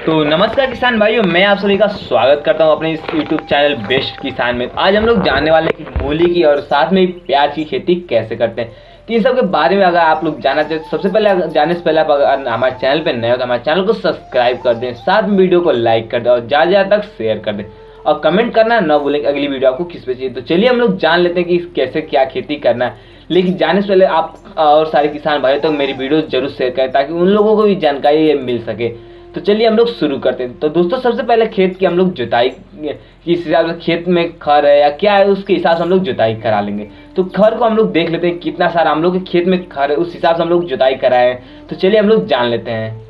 तो नमस्कार किसान भाइयों, मैं आप सभी का स्वागत करता हूं अपने इस YouTube चैनल बेस्ट किसान में। आज हम लोग जानने वाले हैं कि मूली की और साथ में प्याज की खेती कैसे करते हैं। तो इन सब के बारे में अगर आप लोग जानना चाहते हैं, सबसे पहले जाने से पहले आप अगर हमारे चैनल पर नए हो तो हमारे चैनल को सब्सक्राइब कर दें, साथ में वीडियो को लाइक कर दें और ज़्यादा तक शेयर कर दें और कमेंट करना न भूलें कि अगली वीडियो आपको किस पे चाहिए। तो चलिए हम लोग जान लेते हैं कि कैसे क्या खेती करना है। लेकिन जाने से पहले आप और सारे किसान भाइयों तक मेरी वीडियो जरूर शेयर करें ताकि उन लोगों को भी जानकारी मिल सके। तो चलिए हम लोग शुरू करते हैं। तो दोस्तों, सबसे पहले खेत की हम लोग जुताई किस हिसाब से, खेत में खर है या क्या है उसके हिसाब से हम लोग जुताई करा लेंगे। तो खर को हम लोग देख लेते हैं कितना सारा हम लोग के खेत में खर है, उस हिसाब से हम लोग जुताई कराए। तो चलिए हम लोग जान लेते हैं।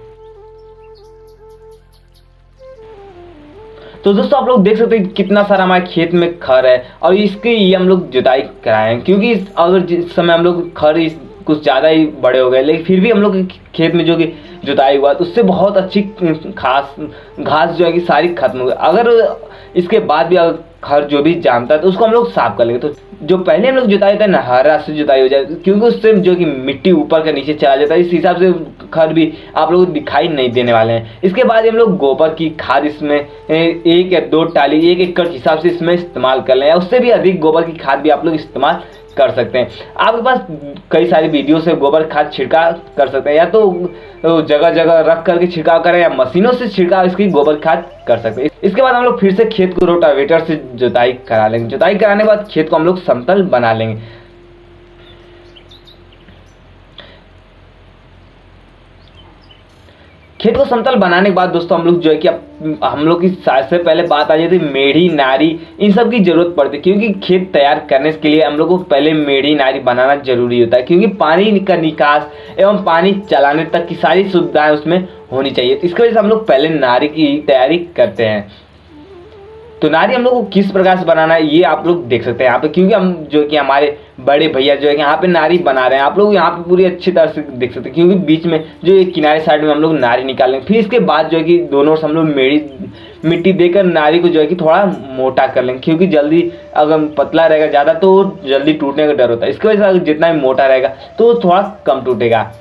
तो दोस्तों, आप लोग देख सकते हैं कितना सारा हमारे खेत में खर है और इसके ये हम लोग जुताई कराए हैं, क्योंकि अगर जिस समय हम लोग खर कुछ ज़्यादा ही बड़े हो गए, लेकिन फिर भी हम लोग खेत में जो कि जुताई हुआ तो उससे बहुत अच्छी घास जो है कि सारी खत्म हो गई। अगर इसके बाद भी अगर खर जो भी जानता है तो उसको हम लोग साफ कर लेंगे। तो जो पहले हम लोग जुताई होता है ना, हरा से जुताई हो जाए, क्योंकि उससे जो कि मिट्टी ऊपर का नीचे चला जाता है, इस हिसाब से खर भी आप लोग दिखाई नहीं देने वाले हैं। इसके बाद हम लोग गोबर की खाद इसमें 1 या 2 टाली 1 एकड़ के हिसाब से इसमें इस्तेमाल कर लें, या उससे भी अधिक गोबर की खाद भी आप लोग इस्तेमाल कर सकते हैं। आपके पास कई सारी वीडियो से गोबर खाद छिड़काव कर सकते हैं, या तो जगह जगह रख करके छिड़काव करें या मशीनों से छिड़काव इसकी गोबर खाद कर सकते हैं। इसके बाद हम लोग फिर से खेत को रोटावेटर से जुताई करा लेंगे। जुताई कराने के बाद खेत को हम लोग समतल बना लेंगे। खेत को समतल बनाने के बाद दोस्तों हम लोग जो है कि हम लोग की सबसे पहले बात आ जाती है मेढ़ी, नारी, इन सब की जरूरत पड़ती है, क्योंकि खेत तैयार करने के लिए हम लोग को पहले मेढ़ी, नारी बनाना जरूरी होता है, क्योंकि पानी का निकास एवं पानी चलाने तक की सारी सुविधाएं उसमें होनी चाहिए। तो इसकी वजह से हम लोग पहले नारी की तैयारी करते हैं। तो नारी हम लोग को किस प्रकार से बनाना है ये आप लोग देख सकते हैं यहाँ पे, क्योंकि हम जो कि हमारे बड़े भैया जो है कि यहाँ पे नारी बना रहे हैं। आप लोग यहाँ पे पूरी अच्छी तरह से देख सकते हैं, क्योंकि बीच में जो ये किनारे साइड में हम लोग नारी निकालेंगे। फिर इसके बाद जो है कि दोनों ओर से हम लोग मिट्टी देकर नारी को जो है कि थोड़ा मोटा कर लेंगे, क्योंकि जल्दी अगर पतला रहेगा ज़्यादा तो जल्दी टूटने का डर होता है। इसकी वजह से अगर जितना भी मोटा रहेगा तो थोड़ा कम टूटेगा।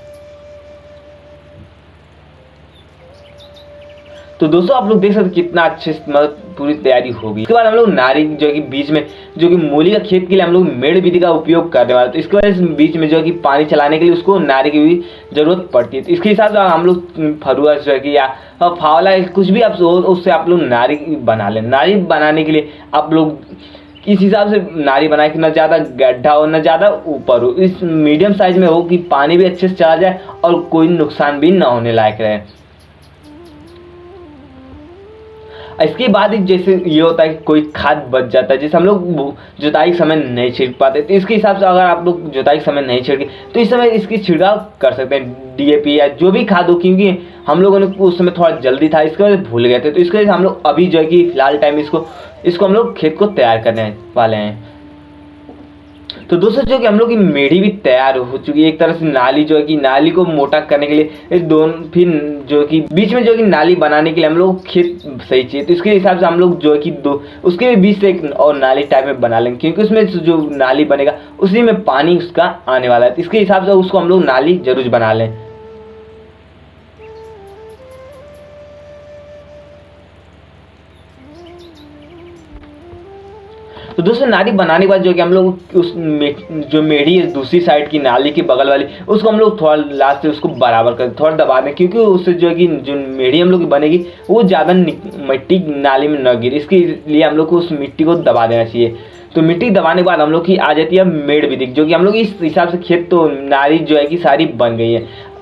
तो दोस्तों, आप लोग देख सकते कितना अच्छे मतलब पूरी तैयारी होगी। इसके बाद हम लोग नारी जो है कि बीच में जो कि मूली का खेत के लिए हम लोग मेड़ विधि का उपयोग करने वाले। तो इसकी वजह से बीच में जो है कि पानी चलाने के लिए उसको नारी की भी जरूरत पड़ती है। तो इसके हिसाब से हम लोग फरुआ जो है कि या फावला कुछ भी आप उससे आप लोग नारी बना लें। नारी बनाने के लिए आप लोग इस हिसाब से नारी बनाए कि ना ज़्यादा गड्ढा हो ना ज़्यादा ऊपर हो, इस मीडियम साइज में हो कि पानी भी अच्छे से चला जाए और कोई नुकसान भी ना होने लायक रहे। इसके बाद जैसे ये होता है कि कोई खाद बच जाता है, जैसे हम लोग जुताई के समय नहीं छिड़क पाते, तो इसके हिसाब से अगर आप लोग जुताई के समय नहीं छिड़के तो इस समय इसकी छिड़काव कर सकते हैं, DAP या जो भी खाद हो, क्योंकि हम लोगों ने उस समय थोड़ा जल्दी था, इसके वजह से भूल गए थे। तो इसके वजह से हम लोग अभी जो है कि फिलहाल टाइम इसको हम लोग खेत को तैयार करने वाले हैं। तो दोस्तों, जो कि हम लोग की मेढ़ी भी तैयार हो चुकी है। एक तरह से नाली जो है कि नाली को मोटा करने के लिए फिर जो कि बीच में जो कि नाली बनाने के लिए हम लोग खेत सही चाहिए। तो इसके हिसाब से हम लोग जो है कि उसके भी बीच से एक और नाली टाइप में बना लेंगे, क्योंकि उसमें जो नाली बनेगा उसी में पानी उसका आने वाला है। तो इसके हिसाब से उसको हम लोग नाली जरूर बना लें। तो दोस्तों, नाली बनाने के बाद जो कि हम लोग उस जो मेढ़ी है दूसरी साइड की नाली के बगल वाली, उसको हम लोग थोड़ा लास्ट से उसको बराबर कर थोड़ा दबा दें, क्योंकि उससे जो है कि जो मेढ़ी हम लोग की बनेगी वो ज़्यादा मिट्टी नाली में न गिरे। इसके लिए हम लोग को उस मिट्टी को दबा देना चाहिए। तो मिट्टी दबाने के बाद हम लोग की आ जाती है मेड़ विधि, जो कि हम लोग इस हिसाब से खेत तो नाली जो है कि सारी बन गई है।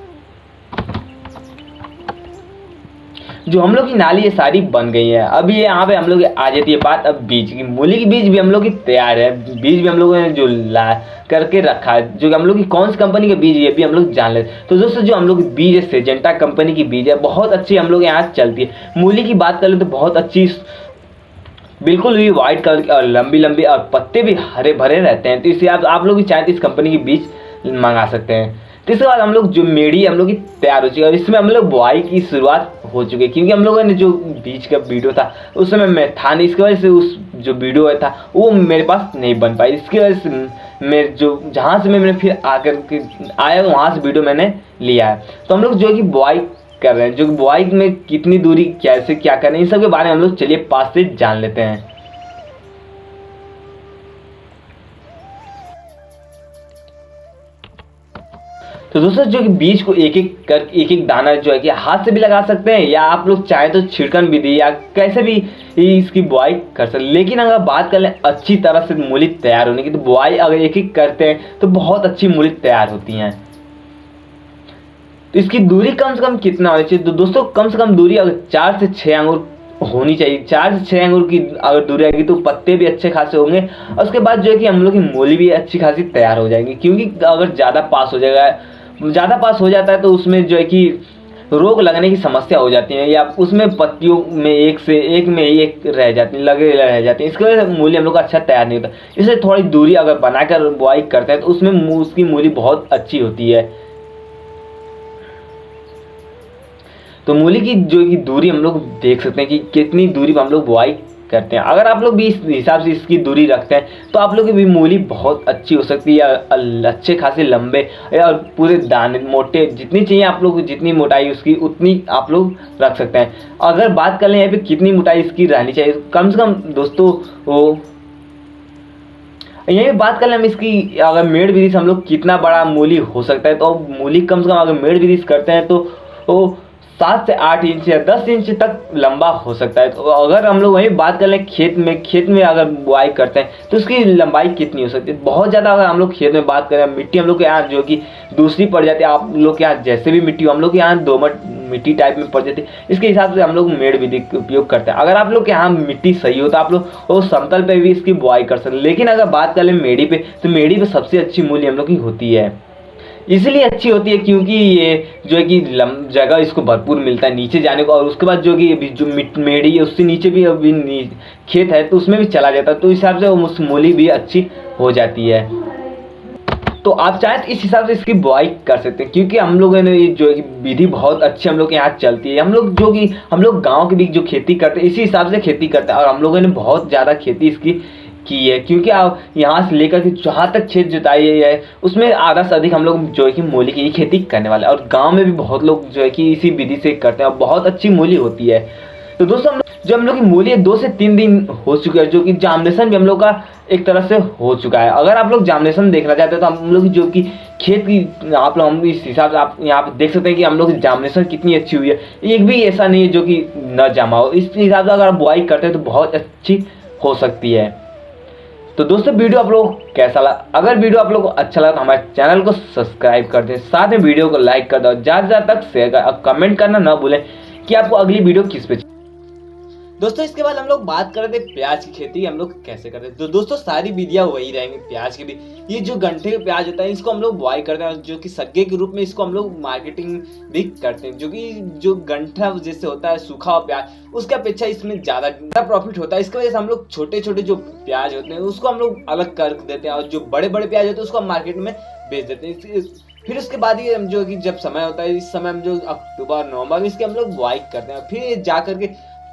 जो हम लोग की नाली ये सारी बन गई है। अब ये यहाँ पे हम लोग आ जाती है बात अब बीज की। मूली की बीज भी हम लोग की तैयार है। बीज भी हम लोगों ने जो ला करके रखा है, जो हम लोग की कौन सी कंपनी के बीज ये भी हम लोग जान लेते। तो दोस्तों, जो हम लोग की बीज है सिजेंटा कंपनी की बीज है, बहुत अच्छी हम लोग यहाँ चलती है। मूली की बात करें तो बहुत अच्छी, बिल्कुल भी व्हाइट कलर की और लंबी लंबी और पत्ते भी हरे भरे रहते हैं। तो इससे आप लोग भी चाहें तो इस कंपनी की बीज मंगा सकते हैं। तो इसके बाद हम लोग जो मेढ़ी हम लोग की तैयार हो चुकी है और इसमें हम लोग बुआई की शुरुआत हो चुकी है, क्योंकि हम लोगों ने जो बीज का वीडियो था उस समय मैं था नहीं, इसकी वजह से उस जो वीडियो था वो मेरे पास नहीं बन पाई। इसकी वजह से मैं जो जहाँ से मैंने फिर आकर के आया वहाँ से वीडियो मैंने लिया है। तो हम लोग जो है कि बुआई कर रहे हैं, जो बुआई में कितनी दूरी कैसे क्या कर रहे हैं, इन सब के बारे में हम लोग चलिए पास से जान लेते हैं। तो दोस्तों जो कि बीज को एक एक दाना जो है कि हाथ से भी लगा सकते हैं, या आप लोग चाहे तो छिड़कन विधि या कैसे भी इसकी बुआई कर सकते हैं। लेकिन अगर बात कर लें अच्छी तरह से मूली तैयार होने की, तो बुआई अगर एक एक करते हैं तो बहुत अच्छी मूली तैयार होती हैं। तो इसकी दूरी कम से कम कितना होनी चाहिए? तो दोस्तों कम से कम दूरी अगर 4 से 6 अंगुर होनी चाहिए। 4 से 6 अंगुर की अगर दूरी आएगी तो पत्ते भी अच्छे खासे होंगे, और उसके बाद जो है कि हम लोग की मूली भी अच्छी खासी तैयार हो जाएगी। क्योंकि अगर ज़्यादा पास हो जाता है तो उसमें जो है कि रोग लगने की समस्या हो जाती है, या उसमें पत्तियों में एक रह जाती है, लगे रह जाती है। इसकी वजह से मूली हम लोग का अच्छा तैयार नहीं होता। इसलिए थोड़ी दूरी अगर बनाकर बुआई करते हैं तो उसमें उसकी मूली बहुत अच्छी होती है। तो मूली की जो की दूरी हम लोग देख सकते हैं कि कितनी दूरी पर हम लोग बुआई करते हैं। अगर आप लोग भी इस हिसाब से इसकी दूरी रखते हैं तो आप लोग की भी मूली बहुत अच्छी हो सकती है, अच्छे खासे लंबे और पूरे दाने मोटे जितनी चाहिए आप लोग, जितनी मोटाई उसकी उतनी आप लोग रख सकते हैं। अगर बात कर लें यहाँ पे कितनी मोटाई इसकी रहनी चाहिए, कम से कम दोस्तों वो यही बात कर लें हम इसकी, अगर मेड़ विधि से हम लोग कितना बड़ा मूली हो सकता है, तो मूली कम से कम अगर मेड़ विधि से करते हैं तो वो 7 से 8 इंच या 10 इंच तक लंबा हो सकता है। तो अगर हम लोग वही बात कर लें खेत में अगर बुआई करते हैं तो उसकी लंबाई कितनी हो सकती है? बहुत ज़्यादा अगर हम लोग खेत में बात करें, मिट्टी हम लोग के यहाँ जो कि दूसरी पड़ जाती है, आप लोग के यहाँ जैसे भी मिट्टी हो, हम लोग के यहाँ दोमट मिट्टी टाइप में पड़ जाती है, इसके हिसाब से हम लोग मेड़ विधि का उपयोग करते हैं। अगर आप लोग के यहाँ मिट्टी सही हो तो आप लोग वो समतल पे भी इसकी बुआई कर सकते हैं। लेकिन अगर बात कर लें मेड़ी पे, तो मेड़ी पे सबसे अच्छी मूली हम लोग की होती है। इसलिए अच्छी होती है क्योंकि ये जो है कि जगह इसको भरपूर मिलता है नीचे जाने को, और उसके बाद जो कि अभी जो मेड़ी है उससे नीचे भी अभी खेत है तो उसमें भी चला जाता है, तो इस हिसाब से उस मूली भी अच्छी हो जाती है। तो आप चाहें तो इस हिसाब से इसकी बुआई कर सकते हैं, क्योंकि हम लोगों ने ये जो है विधि बहुत अच्छी हम लोग के यहाँ चलती है। हम लोग गाँव के बीच जो खेती करते हैं इसी हिसाब से खेती करते हैं, और हम लोगों ने बहुत ज़्यादा खेती इसकी की है। क्योंकि आप यहाँ से लेकर के जहाँ तक खेत जुताई है उसमें आधा से अधिक हम लोग जो है कि मूली की खेती करने वाले हैं, और गांव में भी बहुत लोग जो है कि इसी विधि से करते हैं और बहुत अच्छी मूली होती है। तो दोस्तों हम लोग की मूली 2 से 3 दिन हो चुके हैं, जो कि जामनेशन भी हम लोग का एक तरह से हो चुका है। अगर आप लोग जामनेशन देखना चाहते हैं तो हम लोग जो कि खेत की आप लोग हम इस हिसाब से आप यहाँ पे देख सकते हैं कि हम लोग की जामनेशन कितनी अच्छी हुई है। एक भी ऐसा नहीं है जो कि न जमा हो। इस हिसाब से अगर आप बुआई करते हैं तो बहुत अच्छी हो सकती है। तो दोस्तों वीडियो आप लोग कैसा लगा? अगर वीडियो आप लोग को अच्छा लगा तो हमारे चैनल को सब्सक्राइब कर दें, साथ में वीडियो को लाइक कर दो, ज़्यादा तक शेयर कर, और कमेंट करना ना भूलें कि आपको अगली वीडियो किस पे। दोस्तों इसके बाद हम लोग बात कर रहे थे प्याज की खेती हम लोग कैसे करते हैं। तो दोस्तों सारी विधियां वही रहेंगी प्याज की भी। ये जो गंठे का प्याज होता है इसको हम लोग बुआई करते हैं, जो कि सग्गे के रूप में इसको हम लोग मार्केटिंग भी करते हैं। जो कि जो गंठा जैसे होता है सूखा हुआ प्याज, उसके अपेक्षा इसमें ज़्यादा प्रॉफिट होता है। इसकी वजह से हम लोग छोटे छोटे जो प्याज होते हैं उसको हम लोग अलग कर देते हैं, और जो बड़े बड़े प्याज होते हैं उसको हम मार्केट में बेच देते हैं। फिर उसके बाद ये हम जो कि जब समय होता है, इस समय हम जो अक्टूबर नवंबर में इसके हम लोग बुआई करते हैं, फिर जा करके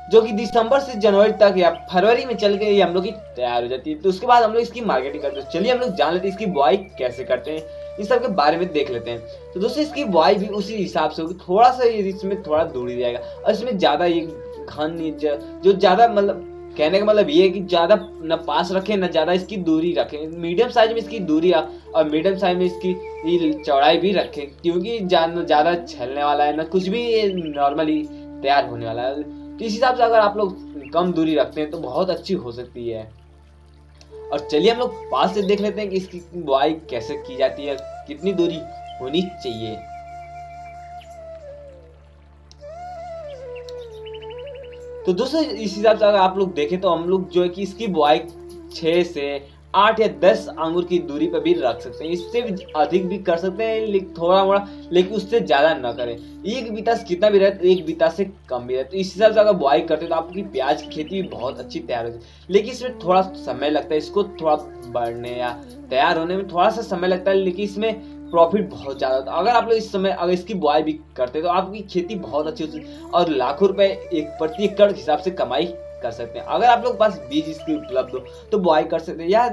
जो कि दिसंबर से जनवरी तक या फरवरी में चल के ये हम लोग की तैयार हो जाती है। तो उसके बाद हम लोग इसकी मार्केटिंग करते हैं। चलिए हम लोग जान लेते हैं इसकी बुआई कैसे करते हैं, इस सब के बारे में देख लेते हैं। तो दोस्तों इसकी बुआई भी उसी हिसाब से होगी, थोड़ा सा इसमें थोड़ा दूरी जाएगा, और इसमें ज़्यादा ये घन जो ज़्यादा मतलब कहने का मतलब ये है कि ज़्यादा न पास रखें न ज़्यादा इसकी दूरी रखें। मीडियम साइज में इसकी दूरी और मीडियम साइज में इसकी चौड़ाई भी रखें, क्योंकि ज़्यादा छलने वाला है न कुछ भी, ये नॉर्मली तैयार होने वाला है। तो इस हिसाब से अगर आप लोग कम दूरी रखते हैं तो बहुत अच्छी हो सकती है। और चलिए हम लोग पास से देख लेते हैं कि इसकी बुआई कैसे की जाती है, कितनी दूरी होनी चाहिए। तो दोस्तों इस हिसाब से अगर आप लोग देखें तो हम लोग जो है कि इसकी बुआई 6 से 8 या 10 अंगुर की दूरी पर भी रख सकते हैं। इससे भी अधिक भी कर सकते हैं थोड़ा मोड़ा, लेकिन उससे ज़्यादा ना करें। एक बीता से कितना भी रहे तो एक बीता से कम भी रहे। तो इस हिसाब से अगर बुआई करते हैं तो आपकी प्याज की खेती भी बहुत अच्छी तैयार होती है। लेकिन इसमें थोड़ा समय लगता है, इसको थोड़ा बढ़ने या तैयार होने में थोड़ा सा समय लगता है, लेकिन इसमें प्रॉफिट बहुत ज़्यादा होता है। अगर आप लोग इस समय अगर इसकी बुआई भी करते हैं तो आपकी खेती बहुत अच्छी होती है, और लाखों रुपए प्रति एकड़ हिसाब से कमाई कर सकते हैं। अगर आप लोग पास बीज इसकी उपलब्ध हो तो बुआई कर सकते हैं, या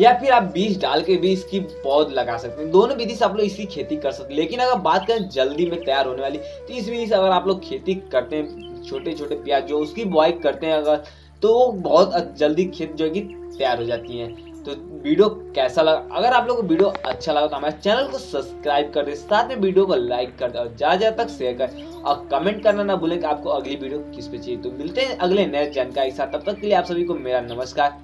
या फिर आप बीज डाल के भी इसकी पौध लगा सकते हैं। दोनों विधि से आप लोग इसकी खेती कर सकते हैं। लेकिन अगर बात करें जल्दी में तैयार होने वाली, तो इस विधि से अगर आप लोग खेती करते हैं, छोटे छोटे प्याज जो उसकी बुआई करते हैं अगर, तो वो बहुत जल्दी खेत जो है कि तैयार हो जाती है। तो वीडियो कैसा लगा? अगर आप लोग को वीडियो अच्छा लगा तो हमारे चैनल को सब्सक्राइब कर दें, साथ में वीडियो को लाइक कर दें और ज़्यादा तक शेयर करें और कमेंट करना ना भूलें कि आपको अगली वीडियो किस पे चाहिए। तो मिलते हैं अगले नए जानकारी के साथ, तब तक के लिए आप सभी को मेरा नमस्कार।